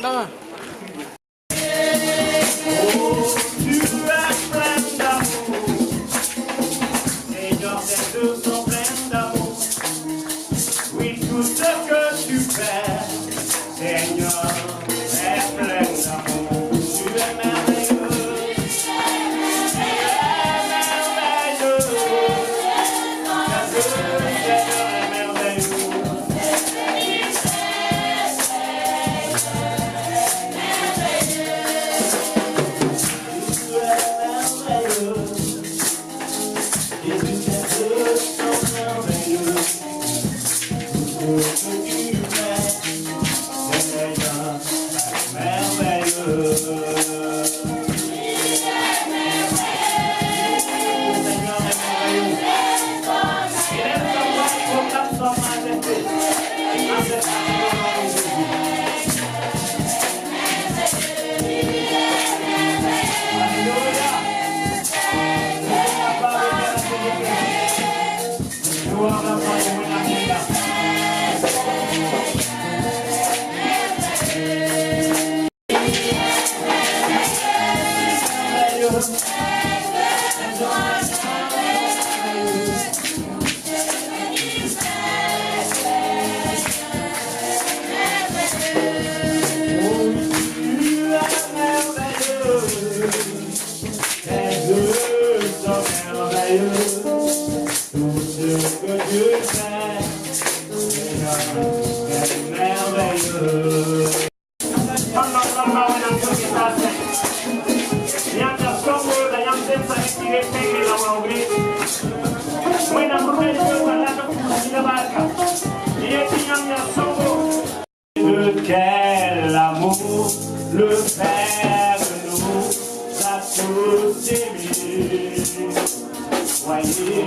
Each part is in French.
Đâu à? Quel amour le Père nous a tous aimés. Voyez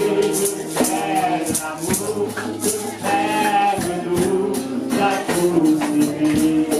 quel amour le Père nous a tous aimés.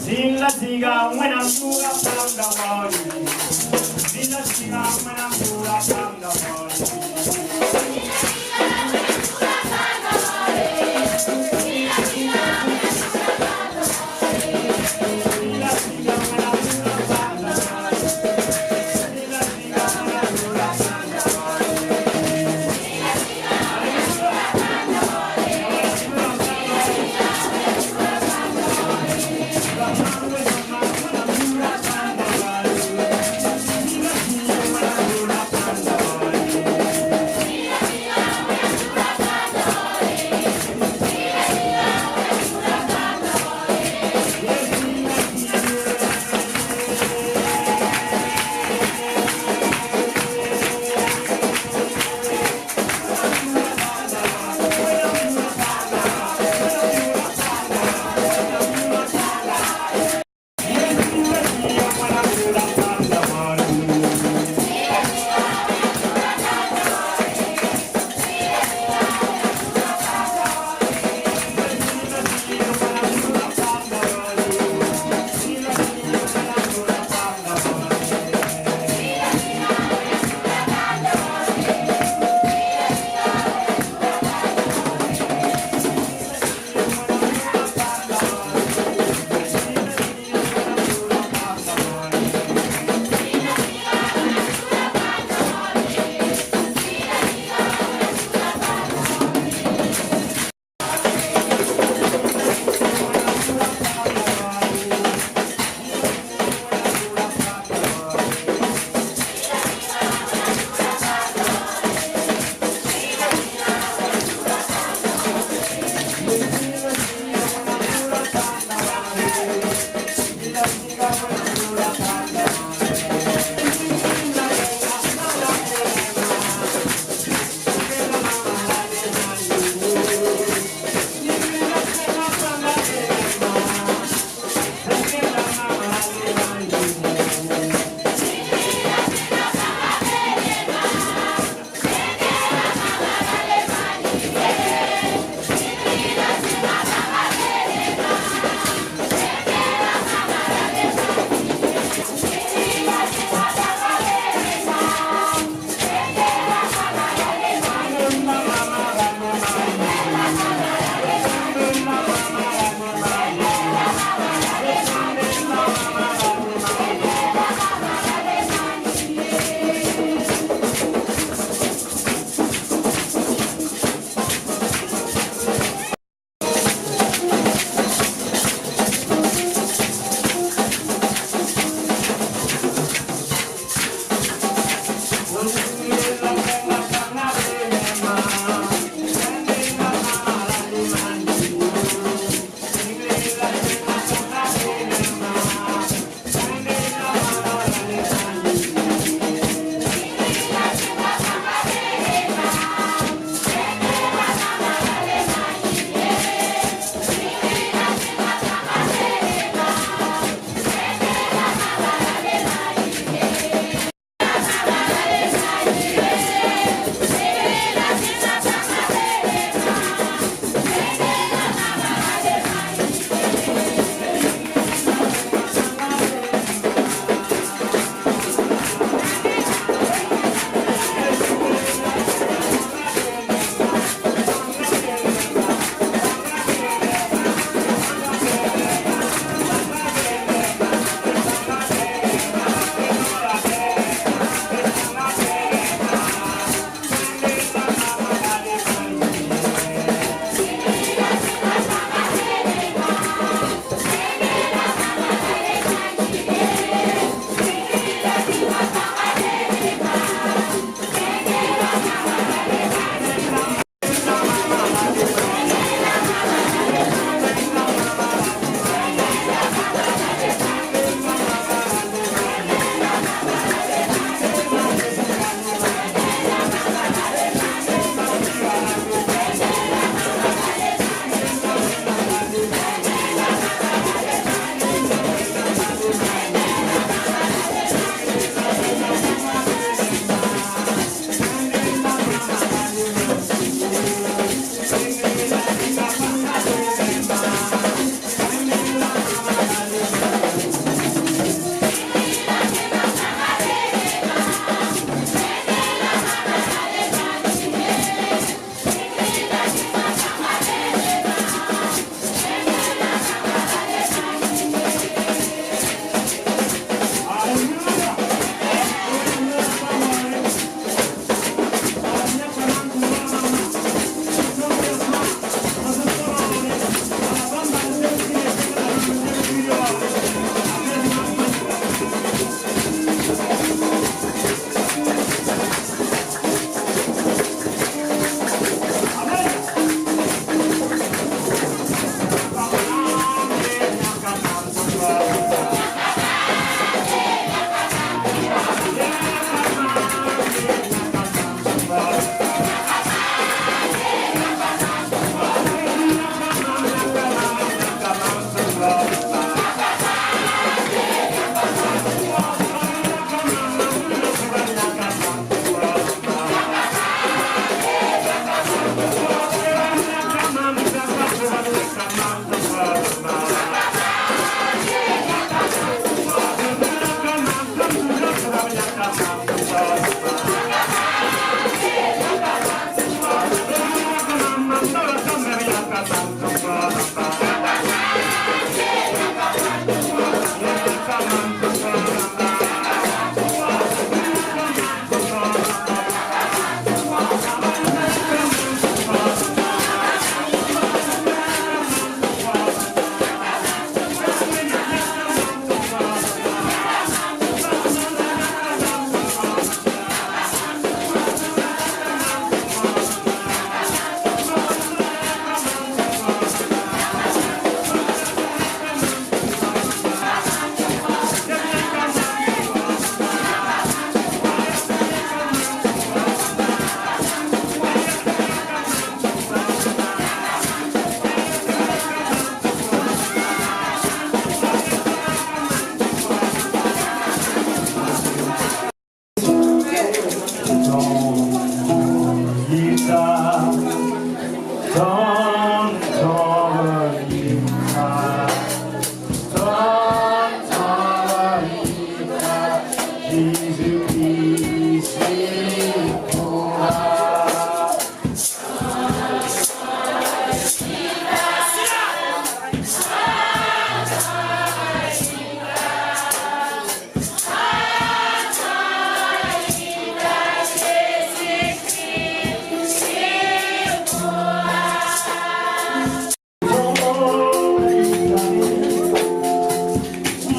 Sila siga when I'm through up down the body. Sila siga when I'm through up down the body. Sila siga when I'm through up down the body. Sila siga when I'm through up down the body. When I'm through up down the body.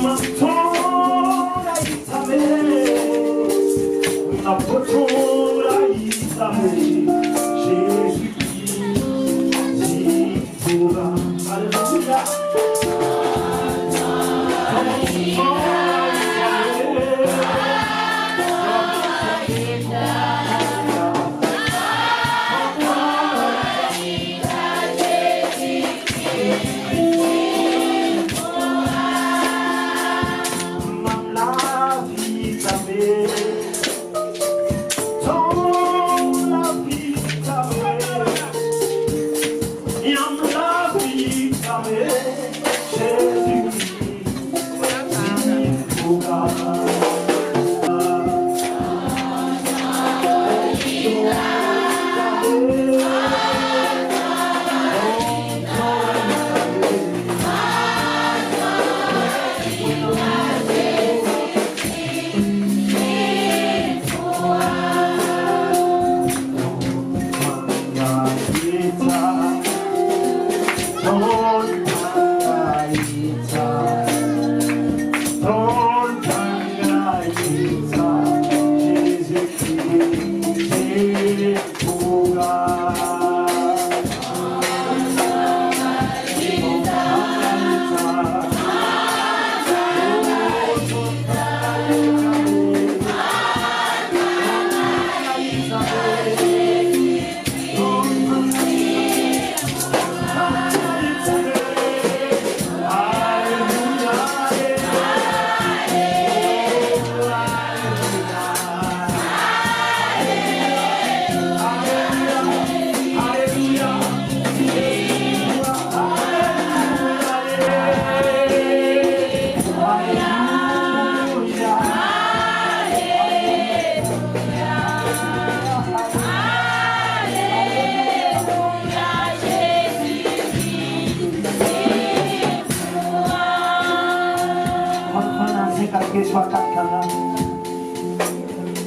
Matora itame, na potora itame, Jésus-Christ, Jéhovah, Alléluia.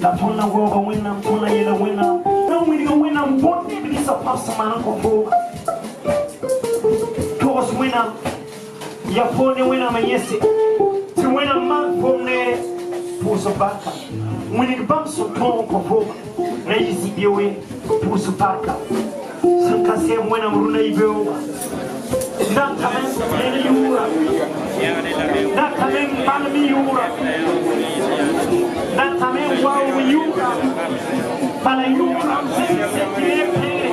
Natona woga wina mtona yela wina na wina wina mboni bilisa pasa manako boga Tos wina yapone wina mayesi ti wina mafone puso baka wini bamso ton ko boga na yisi biwe puso baka sankase wina mruna ibewa na kamen ene yura na kamen palmi yura na kamen wawu yura pala yura se kirepe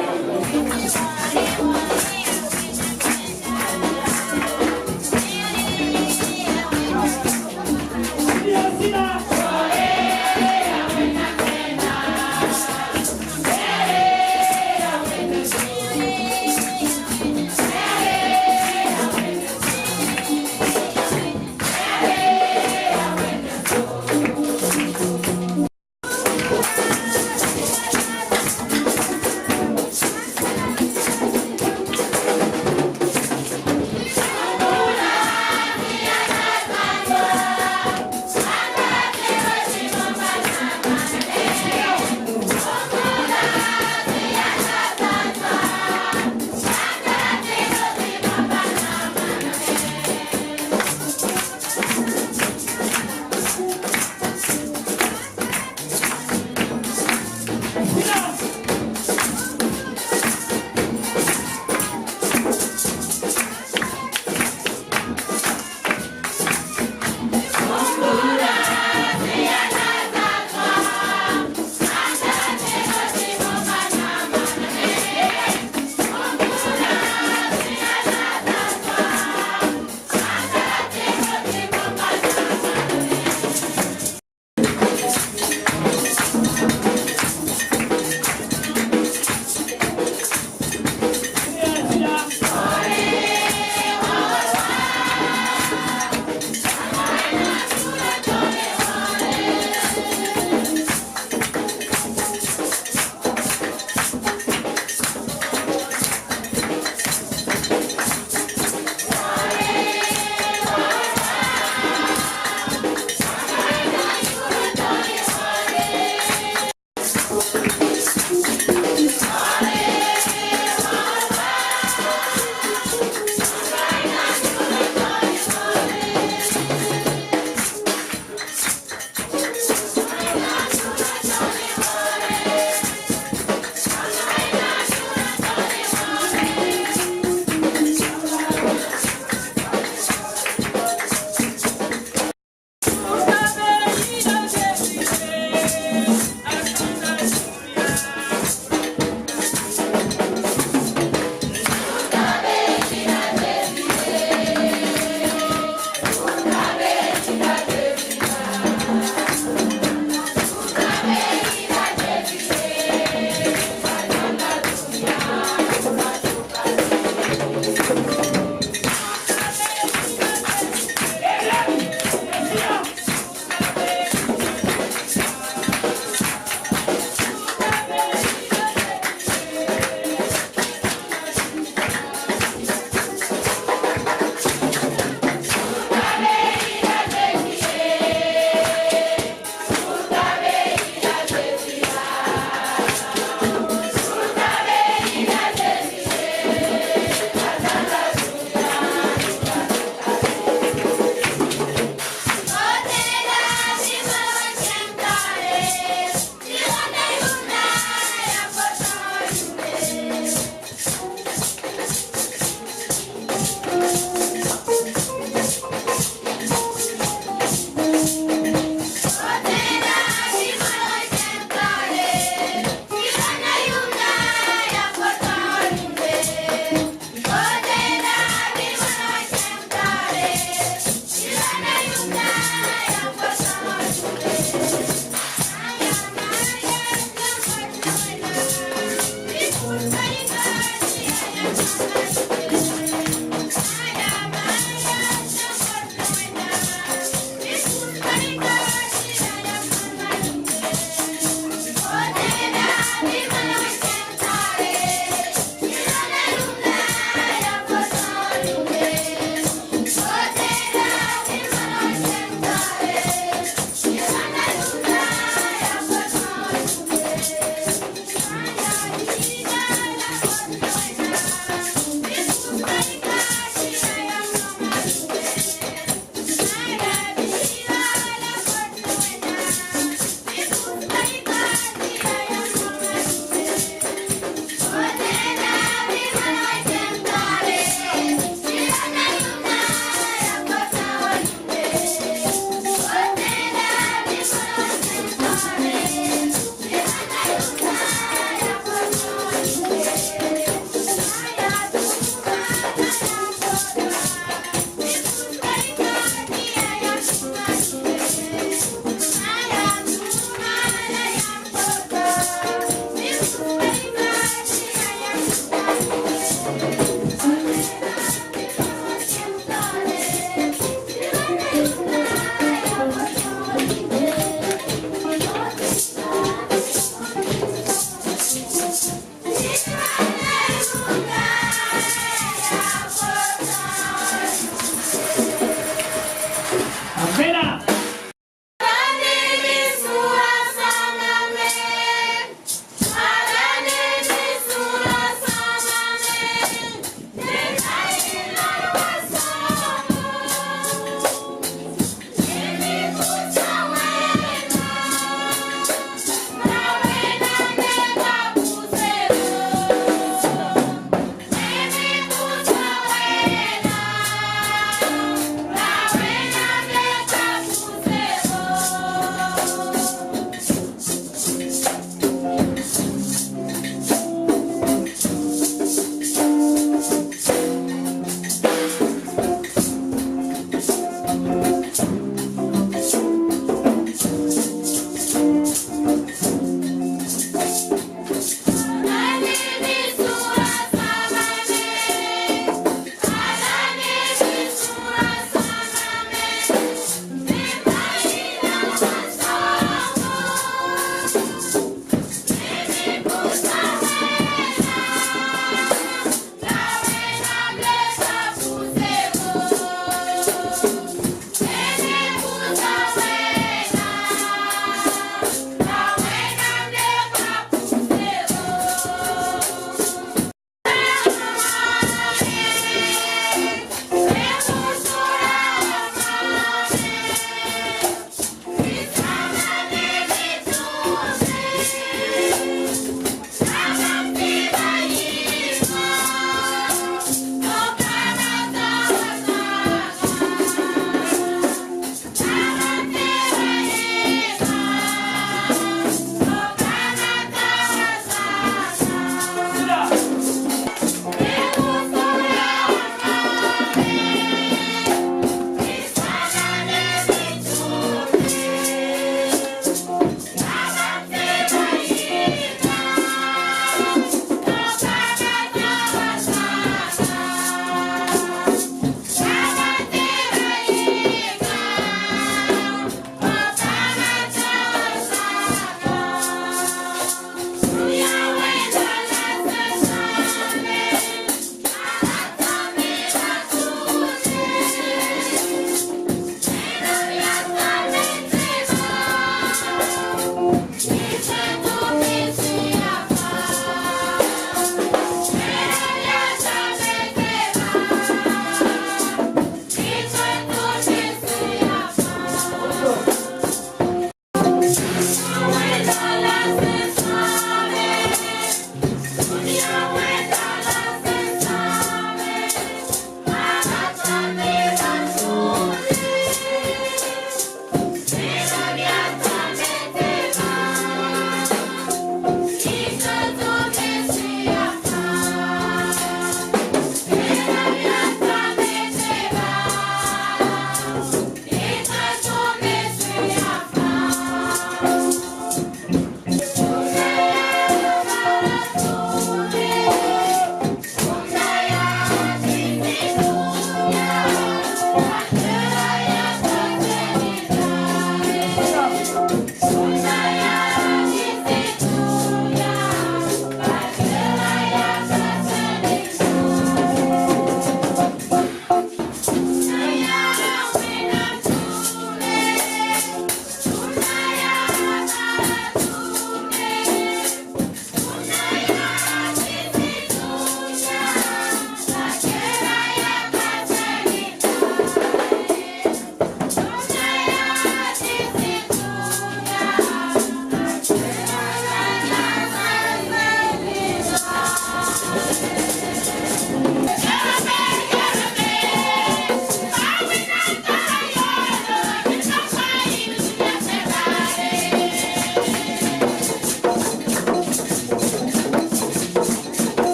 Amena.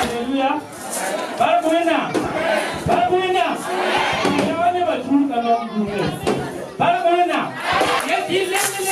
Hallelujah. Barakwenda. Barakwenda. Yawane bachuru kama mbume. Barakwenda. Yeti lele.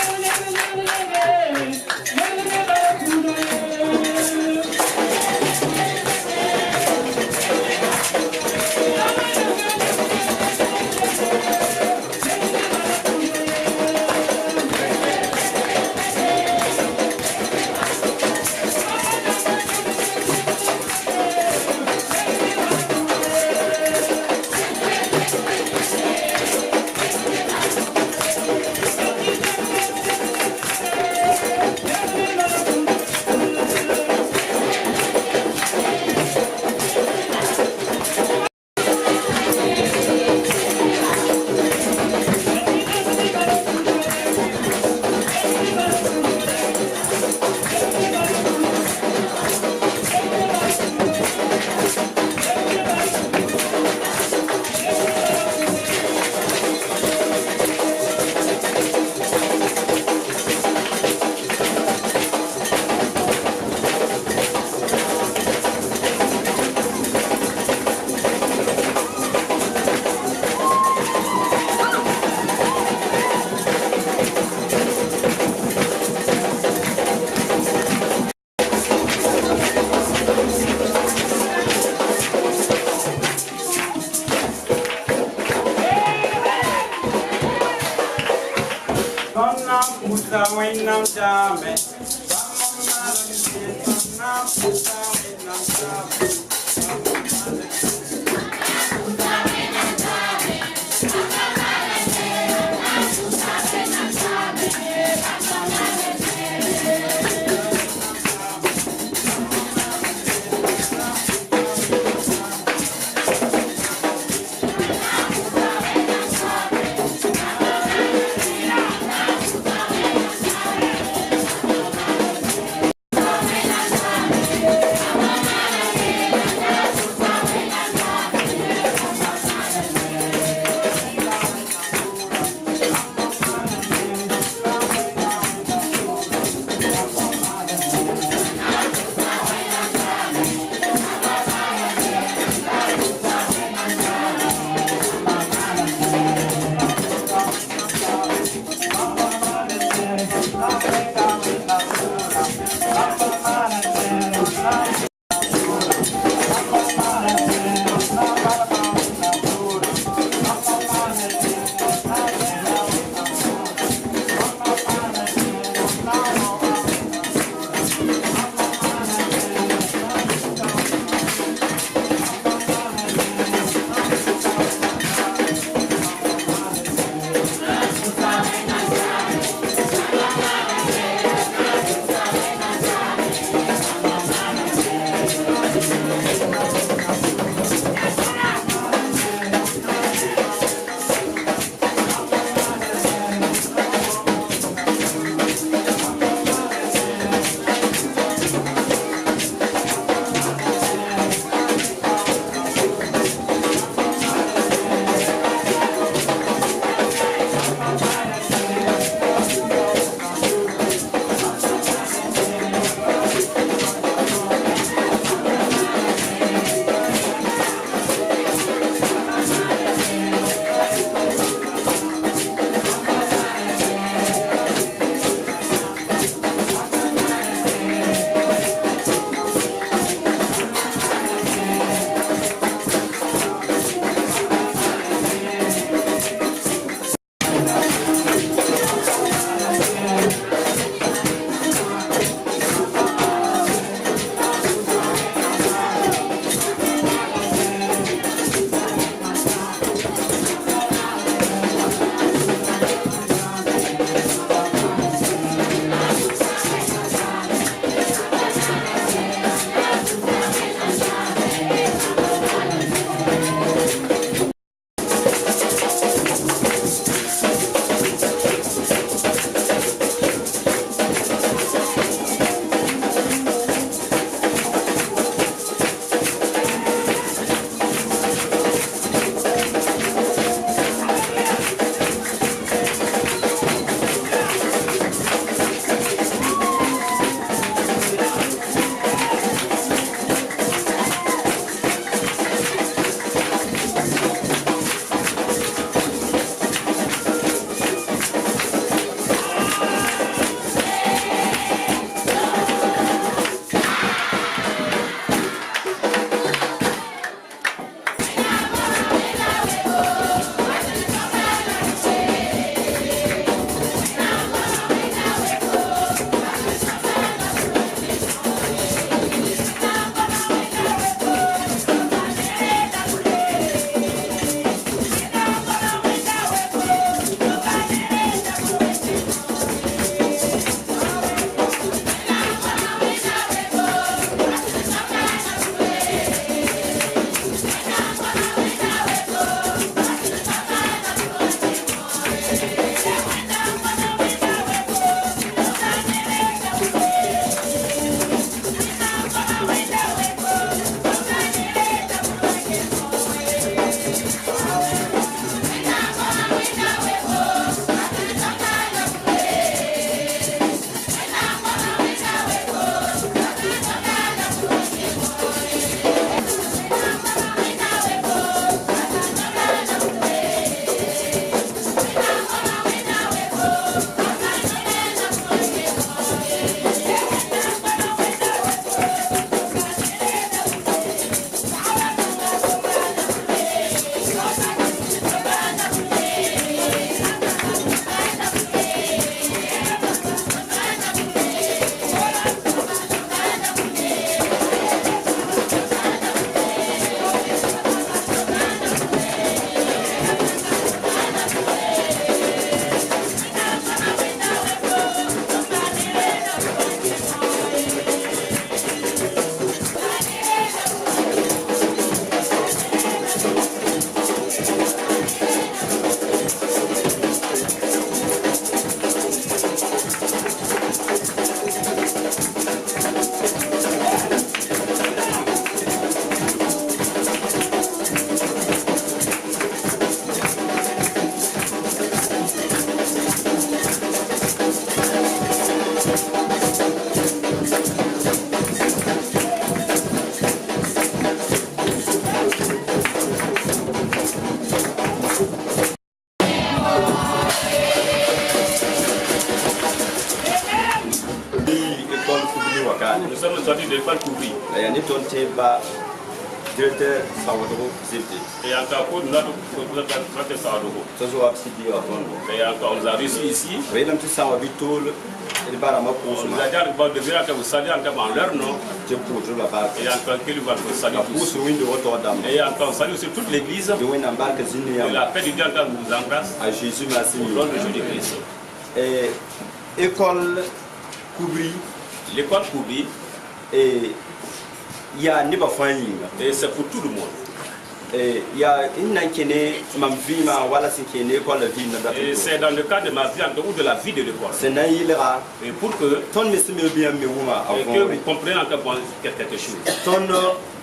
ba directeur Sawadoro Zibdi. Et encore pour notre traité Sawadoro. Ça se voit aussi bien avant. Et encore, on a réussi ici. Oui, même si Sawabitol, il va à ma On course. nous a dit de dire que vous savez encore en leur nom. Je pour la barre. Et encore, qu'il va vous saluer La tous. course win de Rotterdam. Et encore, salut aussi toute l'église. De win en barque Et la paix du Dieu encore vous embrasse. à Jésus merci. Au nom de Jésus-Christ. Et école Koubri L'école Koubi, et il y a Neba Fanning. et c'est pour tout le monde. Et il y a une nankene, ma vie, ma voilà, c'est qui est école de vie. Et c'est dans le cadre de ma vie ou de la vie de l'école. C'est naïlera. Et pour que, Ton messie me bien me wouma et que avant. vous compreniez encore quelque chose. Ton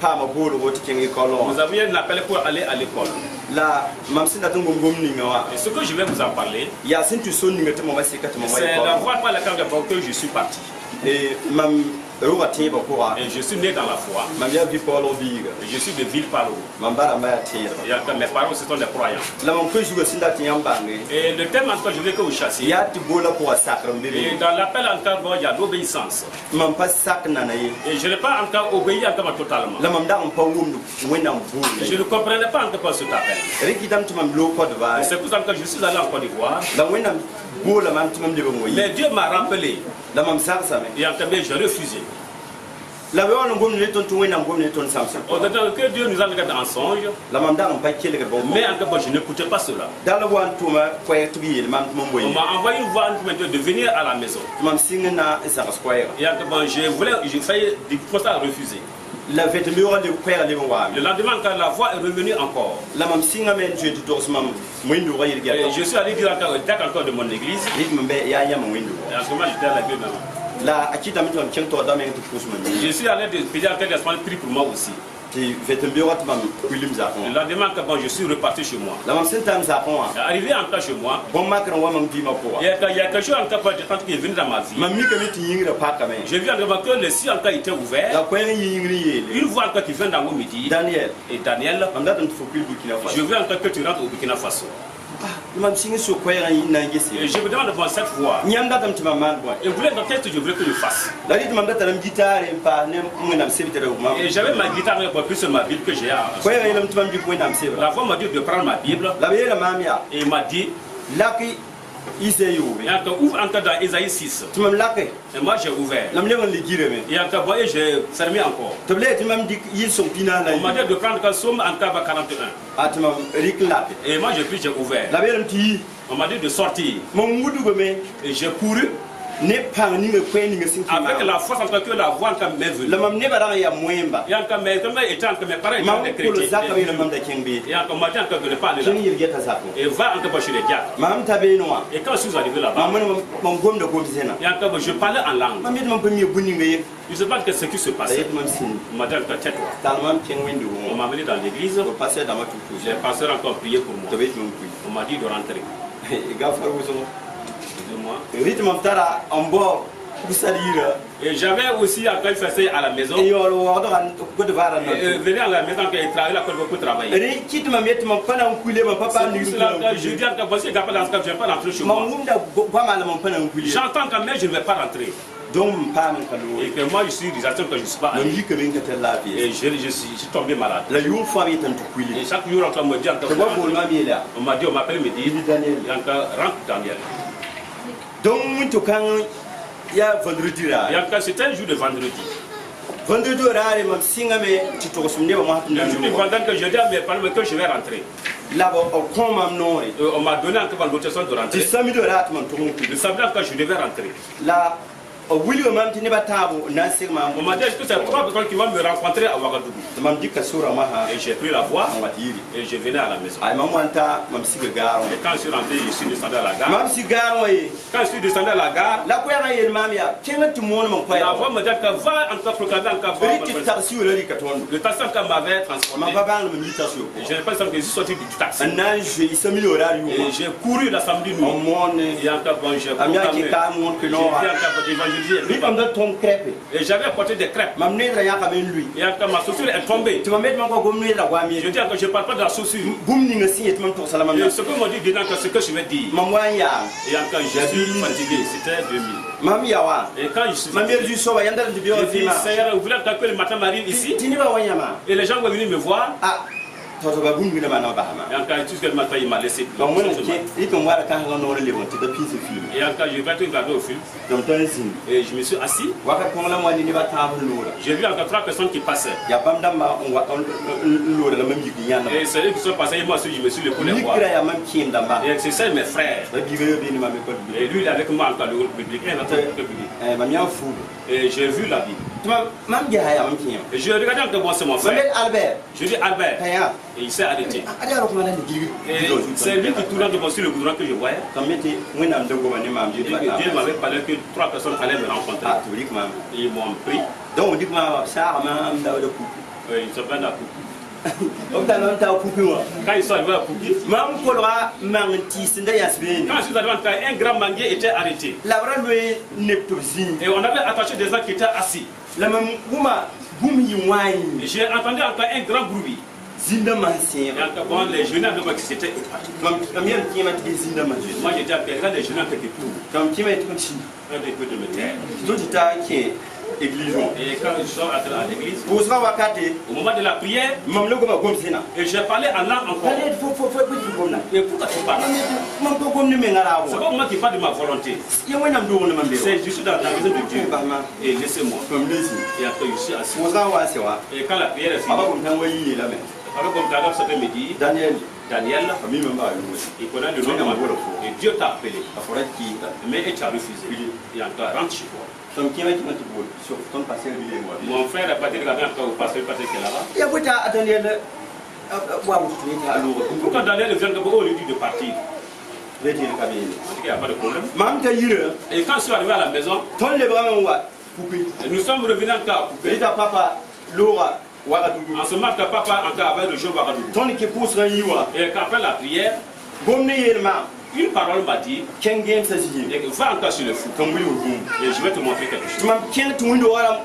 pas ma boule, votre king école. Vous avez un appel pour aller à l'école. La mam sin datung gom ningawa. Et ce que je vais vous en parler, Ya sin tu son ninga tamo wasi katamo c'est la voie par laquelle que je suis parti. Et mam roga tiba kora. Et je suis né dans la foi. Mam ya vi polo biga. Et je suis de Ville-Palo. Mam bara ma tira. Et mes parents, ce sont des croyants. La mam ko juga sin dati yambange. Et le thème en tout cas, je veux que vous chassiez. Ya ti bola ko sakram Et bebe. dans l'appel en tout cas, il y a l'obéissance. Mam pas sak nanaye. Et je n'ai pas encore obéi encore totalement. La mam da on pa wum wenam Je bul. ne comprenais pas encore cet appel. Riki dam tu mam lo ko de va. Et c'est pour ça que je suis allé en Côte d'Ivoire. La wenam bola mam tu mam de moyi. Mais Dieu m'a rappelé. La mam sak same. Et en tout cas, j'ai refusé. La we on gom ne ton tu wenam gom ne ton samsa. Autant que Dieu nous a regardé en songe. La mam da on pa kele ke bon. Mais en tout cas, je n'écoutais pas cela. Dans le wan tuma ko et bi mam tu mam On boyi. m'a envoyé une voix de venir à la maison. Mam singna isa square. Et en tout cas, j'ai failli commencer à refuser. La fête mura de père de wa. Le lendemain, quand la voix est revenue encore, La mam singa men je to mam windu ra yir et gata. je suis allé dire encore, encore de mon église. Rit mambe ya ya mam windu. Et en ce moment, j'étais à la gueule. La akita mit mam chento da men to kusman. Je suis allé de payer encore des semaines prix pour moi aussi. Ti fête mura mam kulim za Le kon. lendemain, quand je suis reparti chez moi. La mam sentam za kon. Arrivé encore chez moi, Bon makran wa mam di ma ko. il y a quelque chose encore qui est venu dans ma vie. Mam mi ka mit yingra pa ka men. J'ai vu encore que le ciel encore était La ouvert. ko yingri yele. Une voix encore qui vient dans mon midi. Daniel. Et Daniel, Mam da tan fo kul Burkina je Faso. veux encore que tu rentres au Burkina Faso. Mam singa so ko ya yin na Et ngesi. je me demande bon cette fois. Nyam da tam tima man boy. Et voulez dans qu'est-ce que je voulais que je fasse. La rit mam da tan guitare pa ne ngam sebite re mam. Et j'avais ma guitare plus sur ma Bible que j'ai. Ko ya lam tima di ko ndam sebe. La voix m'a dit de prendre ma Bible. La be la mam ya. Et il m'a dit, Laki Isayo. et encore ouvre encore dans Isaïe 6. Tu m'as laqué. Et moi j'ai ouvert. La me le dire mais. Et encore voyez, j'ai fermé encore. Tu blé tu m'as dit ils sont pina là. On m'a dit de prendre quand somme encore 41. Ah tu m'as réclamé. Et moi j'ai pris, j'ai ouvert. La belle ti On m'a dit de sortir. mon mudu gome Et j'ai couru ne pas ni me kwen ni sin ki. avec la force encore que la voix encore m'est venue. La mam ne bara ya mwemba. Et encore mes étant que mes parents Mam étaient ko le chrétiens. zaka le mam da kengbe. Et encore m'a dit encore de ne pas aller là. Kin yirgeta zako. Et va encore chez les diacres. Mam tabe no. Et quand je suis arrivé là-bas, Mam mon gom da ko bizena. et encore je parlais en langue. Mam yit mam pe mi buni ngaye. Je ne sais pas ce qui se Da passait. yit mam sin. On m'a dit encore tais-toi. Tal mam ken windu. On m'a amené dans l'église. Ko passer dans ma Les tutu. pasteurs encore prié pour moi. To bet mon kui. On m'a dit de rentrer. Gafar wo so. Excusez-moi. Rit mam tara en bord. Kusalira. Et j'avais aussi encore fait à la maison. Et yo lo do kan ko de vara na. Venir à la maison quand il travaille là, quand beaucoup travailler. Ri kit ma met ma pana kule ma papa ni. C'est pour cela que je dis encore, voici que je ne vais pas rentrer chez Ma moi. ngumda kwa mala ma pana kule. J'entends quand même je ne vais pas rentrer. Donc pas mon kalo. Et que moi je suis disant que je ne suis pas Non allé. yi que men ka la vie. Et je suis tombé malade. La yu fa mi tan to Et kule. chaque jour on me dit encore, Te bo ma mi la. on m'a dit, on m'appelle, me dit, Ni Daniel. il y a encore rentre Daniel. Donc to kan ya vendredi Et ra. encore c'était un jour de vendredi. Vendredi ra ma singa me ti to sumne ma Le hatna. jour de vendredi que je dis à mes parents que je vais rentrer. La bo o kon mam no. On m'a donné encore l'autorisation de Ti rentrer. sami do ra man to Le kule. samedi encore je devais rentrer. La o wili mam ti ne batabo na sigma. On m'a dit est-ce que c'est trois personnes qui vont me rencontrer à Ouagadougou. Mam dika sura ma ha. Et j'ai pris la voie On va dire. et je venais à la maison. Ay mam wanta mam siga garo. Et quand je suis rentré, je suis descendu à la gare. Mam si garo yi. Quand je suis descendu à la gare, La ko ya yel mam ya. Kenga tu mon mon ko la ya. voix me dit que va encore proclamer encore. Ri ti taxi wala ri ka tondo. Le taxi encore m'avait Ma transporté. papa no mi tasio. Et je n'ai pas le temps que je suis sorti du taxi. Nan je isami horario. Et j'ai couru la samedi On nuit. monne Et encore bon, j'ai amia proclamé. ki ka mon que J'ai no. dit encore d'évangéliser vendredi. Lui comme de ton crêpe. Et j'avais apporté des crêpes. Mam ne ra ya ka ben lui. Et quand ma chaussure est tombée, Tu m'as mis mon gomme ne la wa mi. je dis que je ne parle pas de la chaussure. Boum ni ngasi et mon to salama. Et ce que m'ont dit dedans, c'est ce que je vais dire. Mam wa ya. Et quand je suis fatigué, c'était 2000. Mam ya wa. Et quand je suis Mam fatigué, du so wa yanda de bio j'ai dit, fima. Seigneur, vous voulez que le matin m'arrive ici? Tini ba wa yama. Et les gens vont venir me voir. Ah. Toto ba boum ni ba na ba ma. Et quand tout ce que le matin, il m'a laissé. Donc moi il comme wa ka ha no le bon te pisse film. Et quand je vais regarder au film, Donc ton sin. et je me suis assis, Wa ka ko la mo ni ba ta bu lura. j'ai vu encore 3 personnes qui passaient. Ya bam dam ba on wa lura la même yiki yana. Et c'est eux qui sont passés, et moi aussi, je me suis levé pour les Ni voir. kira ya mam kim dam ba. Et c'est ça mes frères. Ba bi ga ni ma me ko. Et lui, il est avec moi encore le groupe public, un autre groupe public. Mam ya fu. Et j'ai vu la vie. Tu mam ga ya mam kim. Et je regardais encore moi, c'est mon frère. Mamet Albert. Je dis Albert, Kaya. et il s'est arrêté. Ada ro kuma na digi. Et c'est lui qui tournait devant sur le goudron que je voyais. Comme était moi nam de go ni mam Et je Dieu m'avait parlé que 3 personnes allaient me rencontrer. Ah, tu dis que mam. Et ils m'ont pris. Donc on dit que mam ça mam da de coupe. Ils sont bien à Poupi. Donc ta non ta coupe moi. Quand ils sont arrivés à Poupi, Mam ko ra mam ti sinde ya sben. quand je suis arrivé en cas, un grand manguier était arrêté. La bra le neptozin. Et on avait attaché des gens qui étaient assis. La mam kuma bum yi wani. Et j'ai entendu encore un grand bruit. Zinda man Et sen. encore, bon, les jeunes de moi qui s'étaient éparpillés. Comme yam ki ma ti zinda man. Moi j'étais appelé, regarde les jeunes qui tournent. Comme ki ma ti ko chi. Un des peu de me taire. Do ti ta ki église. Et quand ils sont entrés à l'église, Pour ça wakati au moment de la prière, mam le ko ma gom sina. et j'ai parlé en langue encore. Allez faut petit gom na. Et pourquoi tu parles? Mam ko gom ni me ngara C'est wo. pas moi qui parle de ma volonté. Ya wani am do woni mam be. C'est je suis dans la maison de Dieu. Et laissez-moi. Comme les Et après je suis assis. Pour ça wa se wa. Et quand la prière est finie, Aba ko tan wayi ni la me. alors comme tout à l'heure, ça peut me dire, Daniel Daniel, ami me ba lu. il connaît le nom de ma et Dieu t'a appelé. Afora ki ta. Mais tu as refusé. Et encore, rentre chez toi. Ton ki ma ti ma ti bo. Sur ton passer bi le moi. Mon frère a pas dit que la même fois au pasteur qui est là-bas. Ya ko ta Daniel wa mu tu ta lu. Pourquoi Daniel vient de au lieu de partir? Reti le kabine. On dit qu'il n'y a pas de problème. Mam ta yire. Et quand je suis arrivé à la maison, Ton le bras wa. Poupi. nous sommes revenus encore à Poupée. Reta papa Laura wa du. En ce moment, que papa encore avait le jour Ouagadougou. Ton ki pousse ran yiwa. Et qu'après la prière, Gom ne yelma. une parole m'a dit, Kengen sa ji. va encore sur le foot. Ton wi wo. Et je vais te montrer quelque chose. Tu m'as ken tu windo wala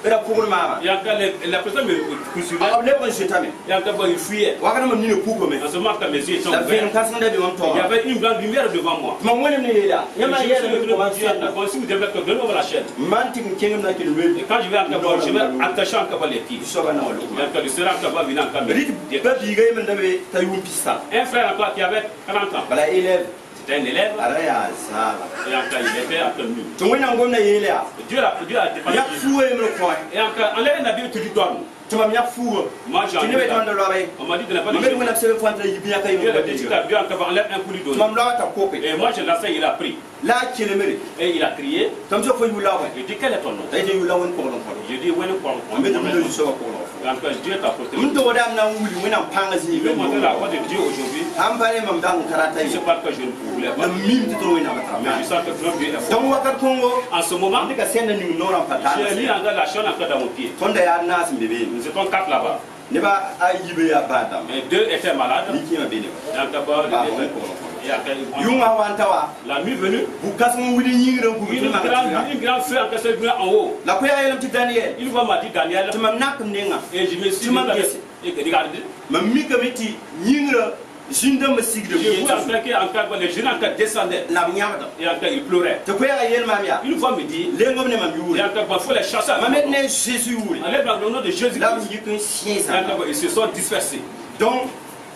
ra pour mama. Et encore, la personne me poursuivait. Ah le bon jetame. Et encore, bon, il fuyait. Wa kana mam ni ne puko me. En ce moment, quand mes yeux sont La fin ouverts, kan san da bi mam to. il y avait une grande lumière devant moi. Ma wani ne yela. Et Ya je ma me suis yela levé ko ma pour dire, bon, si vous devez que donne-moi la chaîne. Man ti kengem na ki le. Et quand je vais encore, je vais attacher encore les pieds. So ba na wala. Et encore, le sera encore venir encore me Rit dire. ba bi ga men da be ta yum pista. Un frère encore qui avait 40 ans, Bala élève c'était un élève, ara ya sala. et encore il était après nous. To wina ngom na yela. Dieu a défendu. Ya fuwe me ko. Et encore, enlève la Bible, tu lui donnes. Tu m'as mis fuwe. Moi j'ai Tu ne enlevé me la- tande lo ba. On m'a dit de ne pas Ma le me wona jeter. se fa ta yibi ya kay Dieu mo a ba dit de. que Dieu encore enlève un coup lui Tu donner. m'as la ta kope. Et moi je l'ai fait, il a pris. La ki le mere. Et il a crié. Tam so fo yula wa. Je dis quel est ton nom? Ta de yula won ko lon ko. Je dis où est le point? Me de do so ko lon. Encore Dieu t'a porté. Mun to wada na wuli wina panga Je zi. vais montrer la voix de Dieu aujourd'hui. Am bare mam dan karata yi. C'est pas que je ne voulais Na pas. mim ti to wina Mais matra. je sens que Dieu est fort. Don wakat kongo. En ce moment, Andi ka sen ni nora pata. j'ai mis encore la chaîne encore dans mon pied. Tonda ya nas mbebe. Nous étions 4 là-bas. Ne ba ayibe ya badam. Et 2 étaient malades. Ni ki ma bene. Et encore, Ba le- won ko lon. et après, Yunga wantawa. la nuit venue, Bu kasmo wuli nyingre ku une tu ma grande feu en personne venue en haut. La ko ya yelam ti Daniel. Une fois m'a dit Daniel, Tu m'as nak ndenga. et je me suis Tu m'as dit, dit- et regardez, Ma mi kamiti nyingre jinda masig de je bu. voulais entrer qu'encore les jeunes encore descendaient. La nyamda. Et encore ils pleuraient. Te ko ya yel mamia. Une fois me dit, Le ngom ne ma et biwul. encore il faut les chasser. Ma met ne Jésus wuli. Enlève dans le nom de Jésus. La mi yikun sien Et sa. encore, ils se sont dispersés. Donc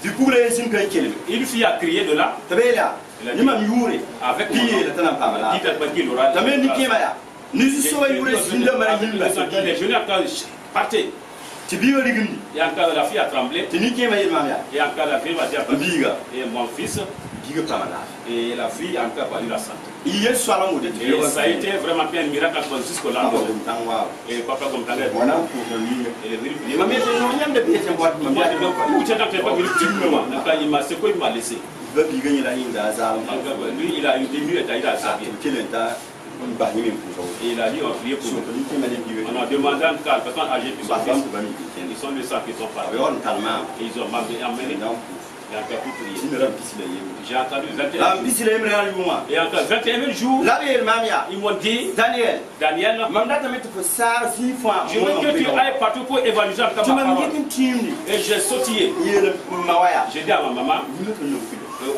du coup les sin kay kelme. Une fille a crié de là, Tabela. Ni ma miwure. avec mon Piye nom. la tanam pamala. Dit à qu'il aura. Tame ni kema ya. Ni su so yure jinda mara yimba. Les jeunes encore partaient. Ti biyo ligindi. Et encore la fille a tremblé. Ti ni kema yel mamia. Et encore la fille m'a dit, Biga. et mon fils, Biga pamala. et la fille a encore eu la santé. Iye swala mo de ti. Et ça a été vraiment un miracle jusqu'au lendemain. Tangwa. Et papa comme t'as l'air. Wana ko ni. Et Ni ma mette no nyam de biye te boîte ma moi, biya. où tu n'as pas venu tuer moi. Quand il m'a secoué, il m'a laissé. Ba biga ni la inda za. Lui, il a eu des minutes, il a sa vie. Kelenta ba ni men ko. Et il a dit, on priait pour So nous. ko ni kema de biga. On a demandé à une personne âgée qui sont Ba fils. ba ba ni Ils sont les gens qui sont partis. Abe on kalma. Et ils ont amené. Donc J'ai entendu La 21 bisile mra yuma. et encore 21 jours, La bel mamia. ils m'ont dit, Daniel. Daniel, Mamda tamit pour ça si fois. je veux que tu ailles partout pour évangéliser Tu ma m'as parole. dit une team. Et j'ai sautillé. Il mawaya. J'ai dit à ma maman,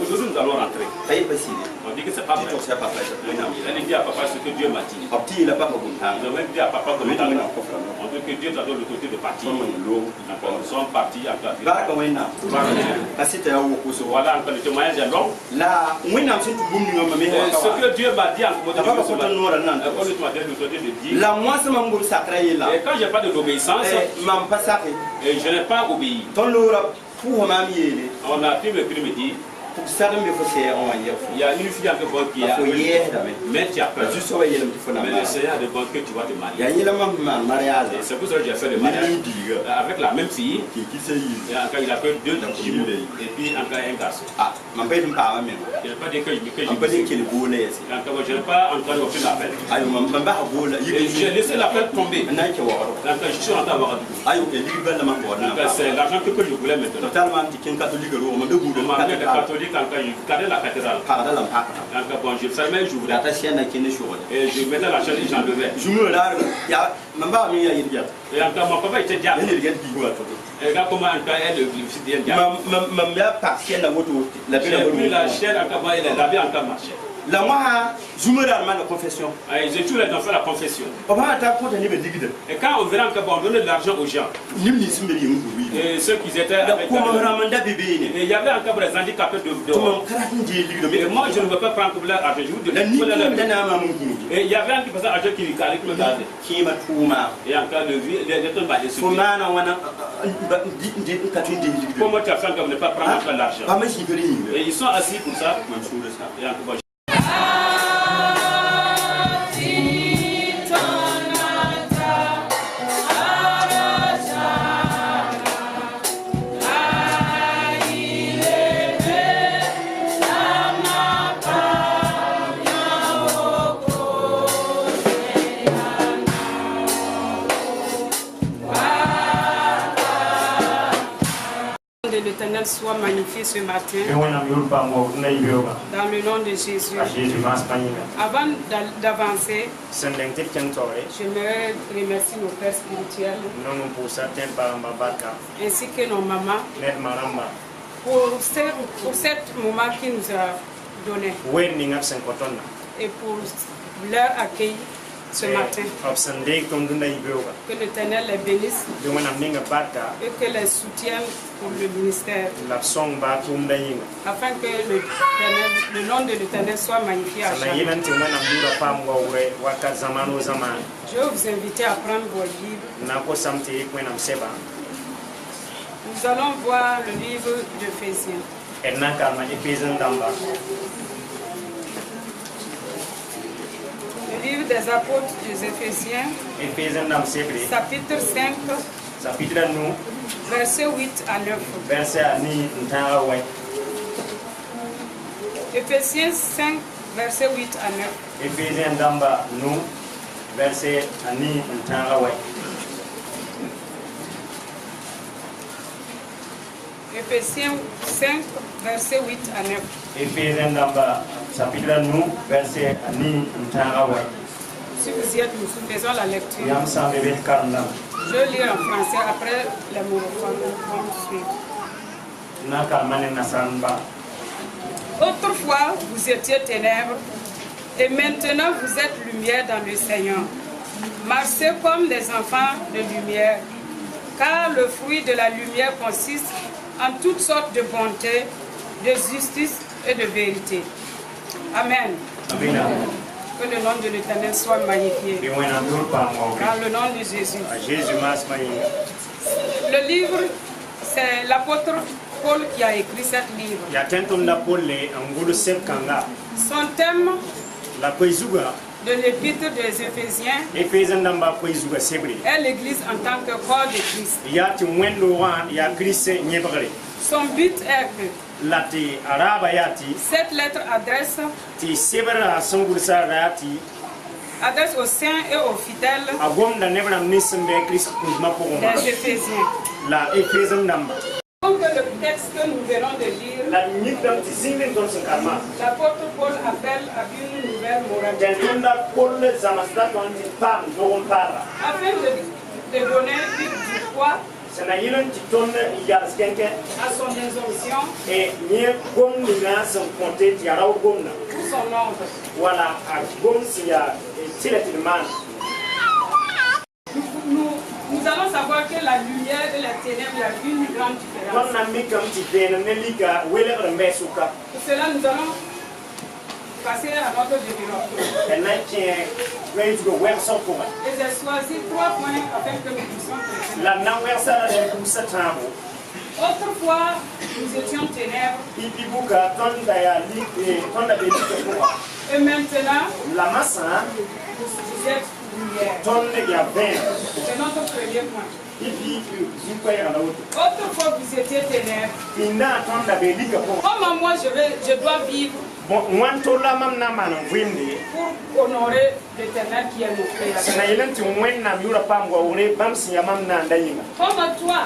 aujourd'hui nous allons rentrer. Ça y est passé. On dit que c'est pas vrai. Tu sais pas faire ça. Elle dit à papa ce que Dieu m'a dit. Opti il a pas beaucoup de temps. Je vais dire à papa que Mais on tu m'as coffre. veut que Dieu t'adore le côté de partir. Logo. D'accord, nous sommes partis à la Baraka wena. Kasi ta yawo ko so. Voilà encore le témoignage est long. La wena msin tu bumni ngoma me Ce que Dieu m'a dit en mode Papa ko tan nora nan. quand tu m'as dit de côté de Dieu. La moi sama ngol sakra yela. Et quand j'ai pas d'obéissance, Mam pasake. et je n'ai pas obéi. Ton lora pour mami yele. On a pris le crime dit, Pour ça me faut c'est on va dire. il y a une fille en bon qui a Faut hier dame. mais tu as peur. Juste so yele me faut na. Mais le Seigneur a de bon que tu vas te marier. Ya yela mam mariage. Et c'est pour ça que j'ai fait le mariage avec la même fille. Qui sait Et encore il a fait 2 jumeaux et puis encore un garçon. Ah, man paye pas même. Je n'ai pas dit que On peut dire qu'il boule. encore je n'ai pas encore fait l'appel. Ayo man ba boule. Et j'ai laissé l'appel tomber. Na ki waro. Donc je suis rentré à Ouagadougou. Ayo ke liba na man ko na. Donc c'est l'argent que je voulais maintenant. Totalement tikin catholique ro man be boule. Je m'appelle les catholiques encore je gardais la cathédrale. Para da lam pa. Donc bon je fermais je voulais. Da ta sienne qui ne show. Et je mettais la chaîne et j'enlevais. Jumu la ya man ba mi ya yidia. Et encore mon papa était diable. Ele get bi go ato. Et regarde comment encore elle le fils de diable. Mam ya pa sienne na woto. La J'ai pris la chaîne encore moi elle avait encore marché. La moi jumu la man confession. Et j'ai tous les temps fait la confession. Papa ta ko ni be digide. Et quand on verra encore bon, on donne de l'argent aux gens. Nimni simbe yi mu wi. Et ceux qui étaient Da avec ko ma ramanda bebe ni. et il y avait encore des handicapés de To man karatin je ligide et me. moi je ne veux pas prendre pour leur argent, je vous donne. La ni da na ma mun gini. Et il y avait un qui faisait argent qui allait me garder. Ki ma tuma. Et encore le vie, les temps va les Fo soutenir. mana wana di katin de ligide. Comment tu as fait comme ne pas prendre encore l'argent? Ba ma shi gari ni. Et ils sont assis pour ça. Man sura sa. Et encore, De l'Éternel soit magnifié ce matin Be wena mi ulpa mo na yibewa. dans le nom de Jésus. A Jésus mas panyina. Avant d'avancer, Sendeng tek chen tore. j'aimerais remercier nos pères spirituels Non pour ça tel baramba baka. ainsi que nos mamans Net maramba. pour cet moment qu'ils nous a donné Wen ni ngap sen kotonna. et pour leur accueil ce matin. Obsende tondunda yibewa. Que l'Éternel les bénisse Be wena minga baka. et que les soutienne pour le ministère La song ba tumda yinga. afin que le nom de l'Éternel soit magnifié à Sana jamais. yinan ti wena mdura pam wa ure waka zamano zaman. Je vais vous inviter à prendre vos livres. Na ko samti kwena mseba. Nous allons voir le livre d'Éphésiens. Enna kalma Ephésiens damba. Le livre des apôtres des Éphésiens, Ephésiens dam sebre. chapitre 5, Chapitre nous versets 8 à 9. verset ani ntara wa. Éphésiens 5, versets 8 à 9. Ephésiens damba nous verset ani ntara wa. Éphésiens 5, versets 8 à 9. Ephésiens damba chapitre nous verset ani ntara wa. Si vous y êtes, nous faisons la lecture. Yam sa bebe karna. Je vais lire en français, après les monophones vont suivre. Na kalmane nasanba. Autrefois, vous étiez ténèbres, et maintenant vous êtes lumière dans le Seigneur. Marchez comme des enfants de lumière, car le fruit de la lumière consiste en toutes sortes de bonté, de justice et de vérité. Amen. Amina. Que le nom de l'Éternel soit magnifié. Be wena dur pa mo. Dans le nom de Jésus. A Jésus mas mayinga. Le livre, c'est l'apôtre Paul qui a écrit ce livre. Ya tentunda polle angulu sep kanga. Son thème La koizuga. de l'épître des Éphésiens Ephésiens damba koizuga sebre. est l'Église en tant que corps de Christ. Ya ti wendo wa ya Christ nyebagre. Son but est que Lati araba yati cette lettre adresse ti sebra songursa rati aux saints et aux fidèles agom da nebra nisimbe Christ kuzma pogo des Éphésiens. la Ephésiens damba. Donc le texte que nous venons de lire, l'apôtre Paul appelle à une nouvelle moralité. Afin de donner du poids à son injonction pour son ordre. Nous allons savoir que la lumière et la ténèbres, il y a une grande différence. Pour cela, nous allons passer à notre développement. Et j'ai choisi 3 points afin que nous puissions présenter. Autrefois, nous étions ténèbres. Et maintenant, vous êtes lumière. C'est notre premier point. Autrefois, vous étiez ténèbres. Comment moi je dois vivre pour honorer l'Éternel qui est mon Créateur? Comme toi,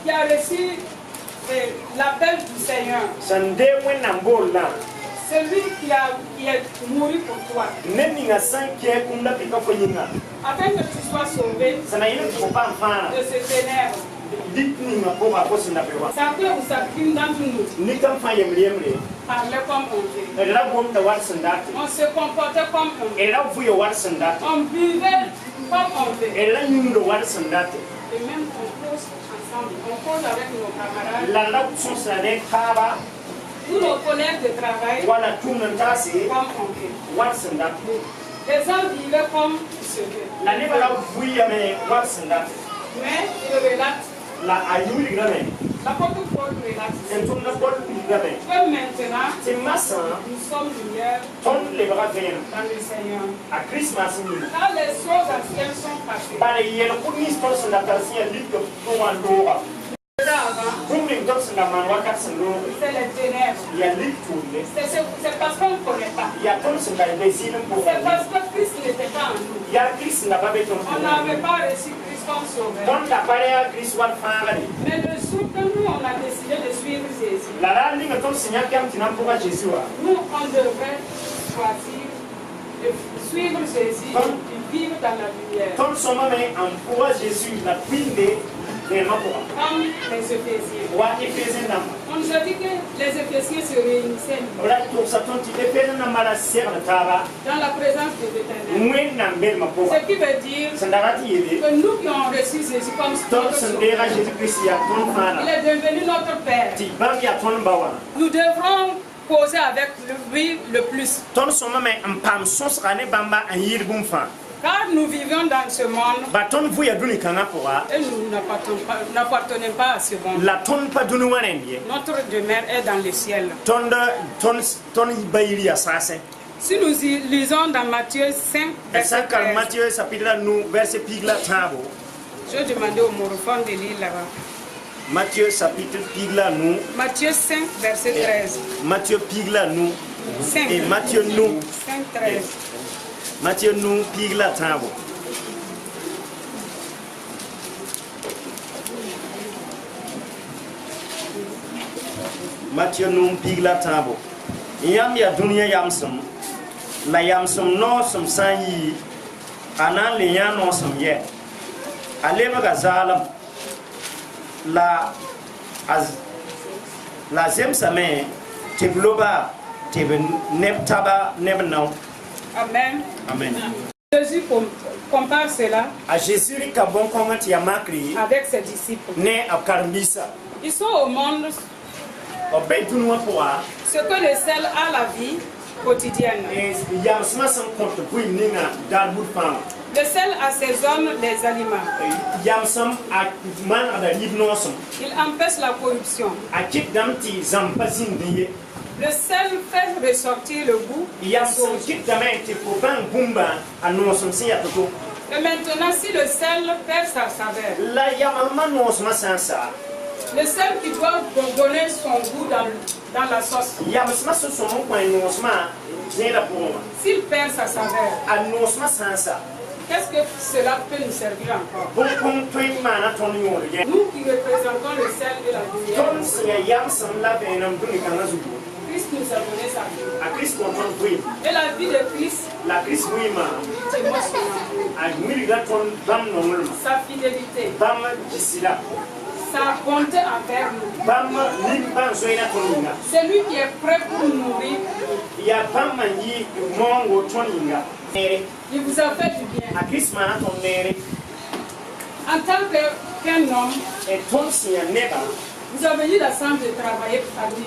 qui a reçu l'appel du Seigneur, celui qui est mouru pour toi, afin que tu sois sauvé de ce ténèbre. Chacun ou chacune d'entre nous parlait comme on dit. On se comportait comme on dit. On buvait comme on dit. Et même on cause ensemble. On cause avec nos camarades. Tous nos collègues de travail comme on dit. Les gens vivaient comme ils se veulent. Mais ils relatent. L'apôtre Paul relate que maintenant nous sommes lumière dans le Seigneur. Quand les choses anciennes sont passées, c'est les ténèbres. C'est parce qu'on ne connaît pas. C'est parce que Christ n'était pas en nous. On n'avait pas reçu Christ comme sauveur. Mais le jour que nous on a décidé de suivre Jésus, nous on devrait choisir de suivre Jésus et vivre dans la lumière. Comme les Éphésiens. On nous a dit que les Éphésiens se réunissaient dans la présence de l'Éternel. Ce qui veut dire que nous qui avons reçu Jésus comme notre Sauveur, il est devenu notre Père. Nous devrons causer avec lui le plus. Car nous vivons dans ce monde et nous n'appartenons pas à ce monde. Notre demeure est dans le ciel. Si nous lisons dans Matthieu 5, verset 13, je vais demander au morophone de lire là-bas. Matthieu chapitre pigla nous. Matthieu 5, verset 13. Matthieu pigla nous. 5. Et Matthieu nous. 5, 13. Matthieu nous pigla tabo. Matthieu nous pigla tabo. Yam ya dunia yamsum. La yamsum no sum sanyi. Anan le yan no sum ye. Alema gazalam. La zem same tebloba teben neptaba nebnau. Amen. Amen. Jésus compare cela avec ses disciples. Ils sont au monde ce que le sel a la vie quotidienne. Le sel assaisonne les aliments. Il empêche la corruption. Le sel fait ressortir le goût. Et maintenant, si le sel perd sa saveur, le sel qui doit donner son goût dans la sauce, s'il perd sa saveur, Qu'est-ce que cela peut nous servir encore? Bon kon toy mana ton yo ye. Nous qui représentons le sel de la lumière, Ton se ya yam san la benam dun kan azubu. Christ nous a donné sa vie. A Christ ton ton oui. Et la vie de Christ, La Christ oui ma. c'est moi son amour, A muri ga ton dam no mulma. sa fidélité, Bam jisila. sa bonté envers nous. Bam limban zoina ton inga. C'est lui qui est prêt pour nous nourrir. Ya bam manyi mongo ton inga. Il vous a fait du bien. A Christ mana ton nere. En tant qu'un homme, Et ton se ya neba. vous avez eu la chance de travailler parmi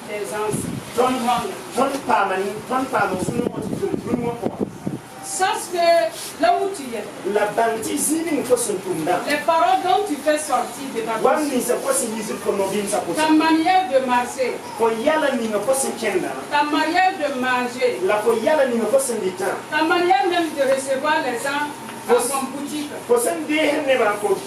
les gens. Ton pa man ton pa mo sunu mo tun mo ko. Sache que là où tu es, La banti zini ko sun tunda. les paroles dont tu fais sortir de ta bouche, Wani sa ko si yizu ko no bin sa ko. ta manière de marcher, Ko yala ni ko sin kenda. ta manière de manger, La ko yala ni ko sin ditan. ta manière même de recevoir les gens dans son boutique, Ko san de ne ba ko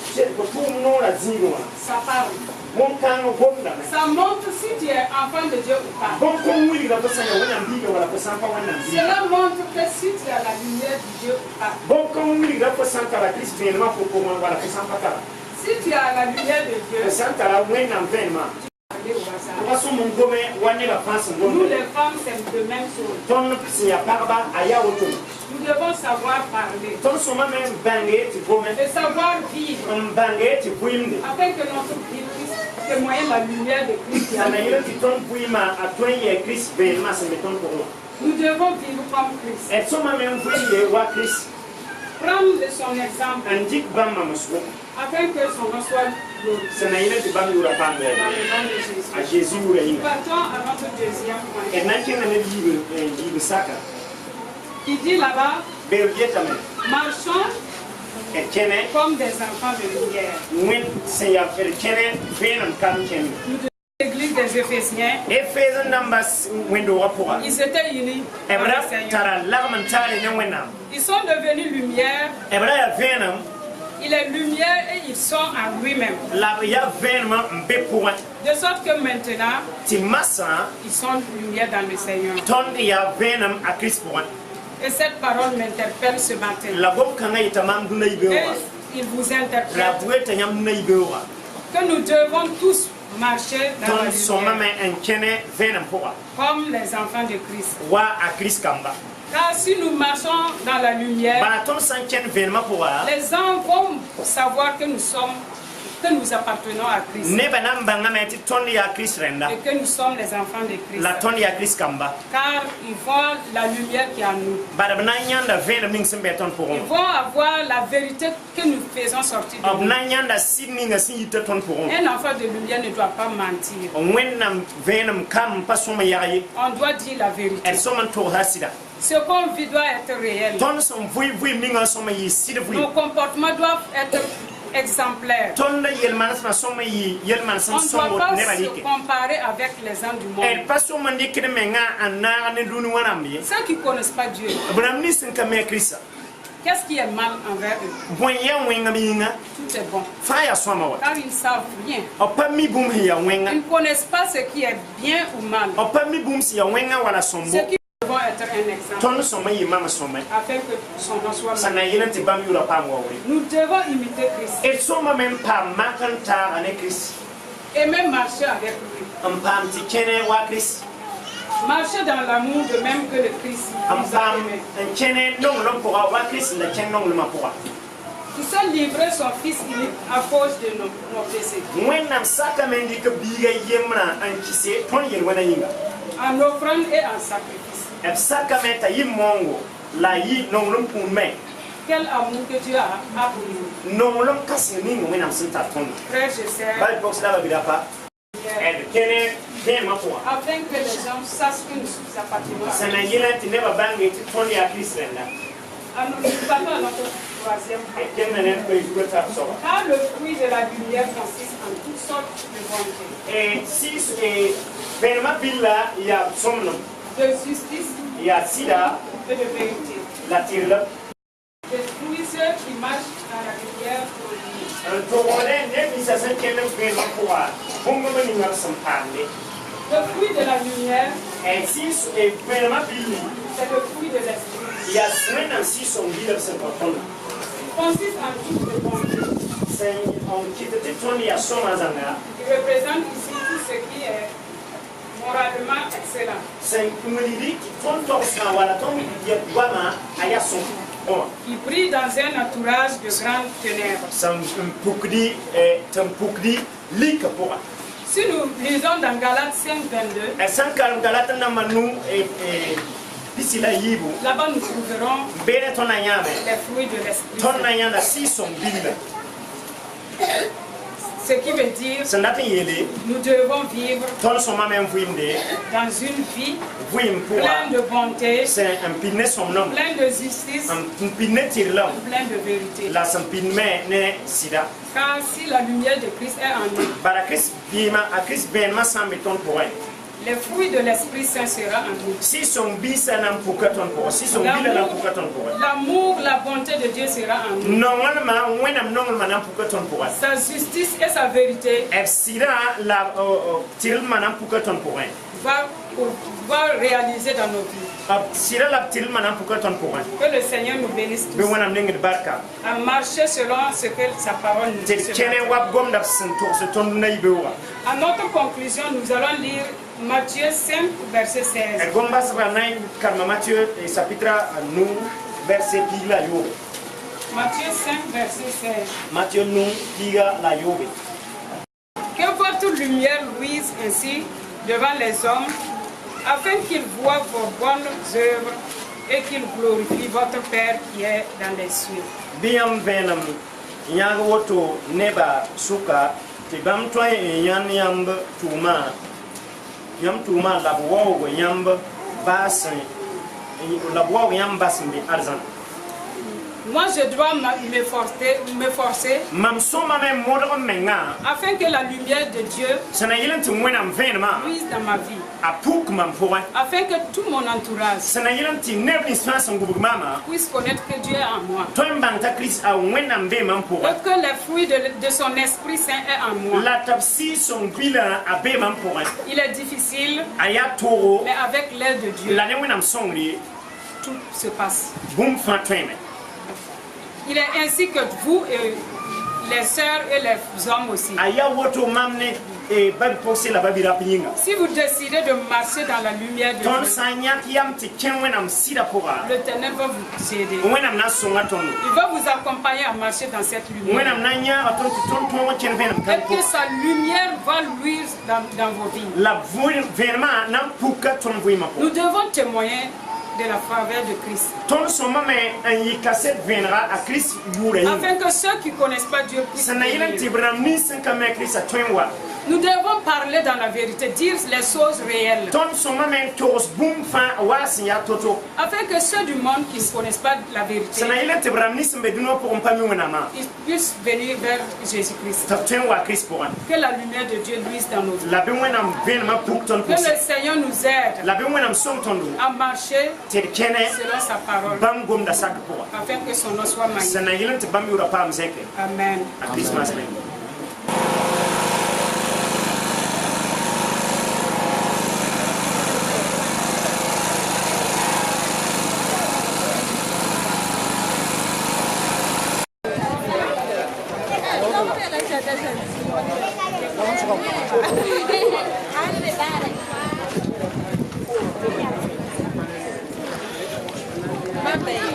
tum no la zino. ça parle. Mon kan no gonda. Ça montre si tu es enfant de Dieu ou pas. Bon ko wuli la ko san ya wana mbiga wala ko san pa wana mbiga. Cela montre que si tu as la lumière de Dieu ou pas. Bon ko wuli la ko san ka la Christ vraiment ko ko wala ko san pa ka. Si tu as la lumière de Dieu, Ko san ka la wana vraiment. allez au hasard. Ko so mon gome wana la France Nous ngombe. les femmes, c'est de même chose. Ton si ya parba aya oto. Nous devons savoir parler Ton so ma men bange ti gome. et savoir vivre Bange ti buimde. afin que notre vie puisse témoigner la lumière de Christ. Sana yele ti ton buima atwenye Christ vraiment se meton ko. Nous devons vivre comme Christ. Et so ma men buye wa Christ. Prendre de son exemple Andik bamma musko. afin que son nom soit glorifié. Sana yele ti bam yura Dans pambe. le nom de Jésus. A Jésus ura ina. Partons à notre deuxième point. Et nan ken na yibe saka. Il dit là-bas, Be vietame. marchons Et kene comme des enfants de lumière. wen se ya fer kene venam kam kene. L'église des Éphésiens, E fezan numbers window rapora. ils étaient unis dans Ebra le Seigneur. tara lagman tare ne wenam. Ils sont devenus lumière. Ebra ya venam Il est lumière et ils sont en lui-même. la ya venam mbe pour De sorte que maintenant, ti massa ils sont lumière dans le Seigneur. ton ya venam a Christ pour. Et cette parole m'interpelle ce matin. La bom kanga itamam dunay Et bewa. il vous La interpelle bueta nyam dunay bewa. que nous devons tous marcher dans la Ton soma lumière me en kene venam pour. comme les enfants de Christ. Wa a Christ kamba. Car si nous marchons dans la lumière, Bana ton san ken venam pour. les gens vont savoir que nous appartenons à Christ Ne banam banga me ti ton ya Christ renda. et que nous sommes les enfants de Christ. La ton ya Christ kamba. Car ils voient la lumière qui est en nous. Bada bana nyanda venam ning sembe ton pour. Ils vont avoir la vérité que nous faisons sortir de Ob nous. na nyanda sidni nga sin yita ton pour. Un enfant de lumière ne doit pas mentir. Wennam venam kam pasoma yaye. On doit dire la vérité. El soman to hasida. Ce qu'on vit doit être réel. Ton son vui minga soma yi sida vui. Nos comportements doivent être exemplaires. Ton da yelmanas na soma yi yelmanas On ne son doit pas ne se balike. comparer avec les gens du El monde. paso mandi kide menga anna ne dunu wanambi. Ceux qui ne connaissent pas Dieu, Bram ni sin kame Krista. qu'est-ce qui est mal envers eux? Bon ya wenga minga. Tout est bon. Faya soma wa. Car ils ne savent rien. Opa mi bum ya wenga. Ils ne connaissent pas ce qui est bien ou mal. Opa mi bum si ya wenga wala sombo. Ceux qui vont être un exemple Ton soma yi mama soma. afin que son nom soit Sana magnifié. yelen ti bam yura pam wa we. Nous devons imiter Christ Et soma même pas makanta ane Christ. et même marcher avec lui. Pam ti kene wa Christ. Marcher dans l'amour de même que le Christ nous a Pam aimés. kene non lom pour wa Christ na ken non lom pour. Qui s'est livré son fils unique à cause de nos péchés, Wennam sakamendi ke biga yemna an kise ton yel wana yinga. en offrande et en sacrifice. E sakamenta yi mongo la yi non lom pour me. Quel amour que Dieu a pour nous. Non lom kasi ni mo wennam sinta ton. Frères et sœurs, Ba box la ba bidapa. E kene ben ma pour. afin que les gens sachent que nous appartenons à Sana Christ. yela ti neba bangi ti ton ya Christ renda. Alors, nous partons à notre troisième point. E kene ne ko yugo ta so. Car le fruit de la lumière consiste en toutes sortes de bonté, E sis e ben ma billa ya somno de justice ya sida et de vérité. la tirla. Les fruits ceux qui marchent dans la lumière produisent. To wone ne bi sa san kene ben ma pour. Bongo ni ngal sampande. Le fruit de la lumière, E sis e ben ma billi c'est le fruit de l'esprit. ya swena si son bila se patron consiste en toute de bonté. c'est on quitte de ton ya soma zanga Il représente ici tout ce qui est moralement excellent. c'est umulidi qui ton torsa wala ton ya bama aya son Il brille dans un entourage de grandes ténèbres. sam pukdi tempukdi lika pour Si nous lisons dans Galates 5:22, san kalam galata na manu bisila yibu là-bas nous trouverons bene ton ayame les fruits de l'esprit. ton ayanda si son bila Ce qui veut dire sandata yele nous devons vivre ton son même vimde dans une vie vim pour pleine de bonté, c'est un pinne son nom pleine de justice, un pinne tirlam pleine de vérité. la san pinne ne sida Car si la lumière de Christ est en nous, bara Chris bima a Chris ben ma sambe ton pour les fruits de l'Esprit Saint seront en nous. si son bisa nam pukaton pour si son bila nam pukaton pour L'amour, la bonté de Dieu sera en nous. normalement wenam normalement nam pukaton pour Sa justice et sa vérité e sida la tirma nam pukaton pour va réaliser dans nos vies. sida la tirma nam pukaton pour Que le Seigneur nous bénisse be tous. wenam ningi barka À marcher selon ce que sa parole nous te dit. kene wab gom da sen to se ton naibewa À notre conclusion, nous allons lire Matthieu 5, verset 16. gomba saba nay karma Matthieu chapitre nous verset pila yo Matthieu 5, verset 16. Matthieu nous pila la yo Que votre lumière luise ainsi devant les hommes, afin qu'ils voient vos bonnes œuvres et qu'ils glorifient votre Père qui est dans les cieux. biam venam nyang woto neba suka te bam toy yan yamb tuma yam tuma la wo yamb basin la wo yamb basin bi arzan Moi, je dois m'efforcer mam soma me modro menga afin que la lumière de Dieu sana yilen tu wenam venma luise dans ma vie, apuk mam poa afin que tout mon entourage sana yilen ti nebni sans ngubug mama puisse connaître que Dieu est en moi. toy mbanta Chris a wenam be mam poa Et que les fruits de son Esprit Saint est en moi. la tapsi son bila abe mam poa Il est difficile, aya toro mais avec l'aide de Dieu, la ne wenam songri tout se passe. bum fa tweme Il est ainsi que vous et les sœurs et les hommes aussi. aya woto mamne e babi poksi la babi rapinga Si vous décidez de marcher dans la lumière de ton Dieu, sanya yam ti ken wenam sida pora le ténèbre va vous aider. wenam na songa ton Il va vous accompagner à marcher dans cette lumière. wenam na nya aton ton ken venam Et kan que sa lumière va luire dans vos vies. la vraiment nan puka ton vuima Nous devons témoigner de la faveur de Christ. ton soma me an yi cassette viendra à Christ yura yi Afin que ceux qui ne connaissent pas Dieu puissent sana yilan venir. ti bram ni sen ka me Christ a twenwa Nous devons parler dans la vérité, dire les choses réelles. ton soma me tos bum fa wasi ya toto Afin que ceux du monde qui ne connaissent pas la vérité, sana yilan ti bram ni sen be duno pour pami wenama ils puissent venir vers Jésus-Christ. ta twenwa Christ pour Que la lumière de Dieu luise dans nos vies. la be wenam venma puk ton Que pour le Seigneur nous aide la be wenam som ton do à marcher te kene selon sa parole, bam gom da sak pour afin que son nom soit magnifié. sana yilan ti bam yura pam zeke Amen. a Christmas me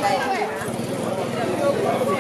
Bye.